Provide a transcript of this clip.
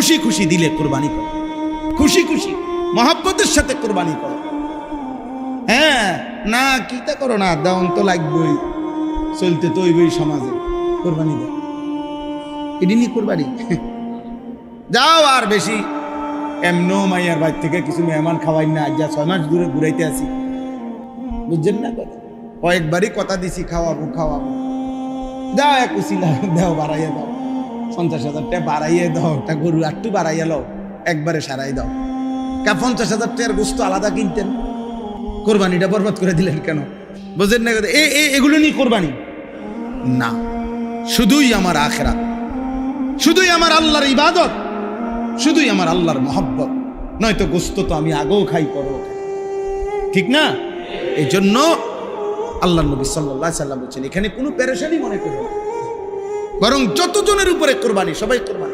খুশি খুশি দিলে কোরবানি করো, খুশি খুশি মহব্বতের সাথে কোরবানি করো। হ্যাঁ না কিতা করো না, দাওন তো লাগবেই, চলতে তো ওই সমাজে, কোরবানি দাও, এটি নিয়ে কোরবানি। যাও আর বেশি এমনো মাইয়ার বাড়ি থেকে কিছু মেহমান খাওয়াই না, আজ 6 মাস দূরে ঘুরাইতে আসি, বুঝছেন না কথা, কয়েকবারই কথা দিছি খাওয়াবো খাওয়াবো, যাও এক উচিলা দাও, বাড়াইয়া দাও, 50,000 টাকা বাড়াইয়া দাও, একটা গরু একটু বাড়াইয়া লও, একবারে সারাই দাও। 50,000 টাকার গোস্ত আলাদা কিনতেন, কোরবানিটা বরবাদ করে দিলেন কেন? বুঝেন না কথা, এগুলো নিয়ে কোরবানি না, শুধুই আমার আখিরাত, শুধুই আমার আল্লাহর ইবাদত, শুধুই আমার আল্লাহর মহব্বত, নয়তো গোস্ত তো আমি আগেও খাই পরেও খাই, ঠিক না? এই জন্য আল্লাহ নবী সাল্লাল্লাহু আলাইহি সাল্লাম বলছেন এখানে কোনো পেরেশানি মনে করো না, বরং যতজনের উপরে কোরবানি সবাই কোরবানি।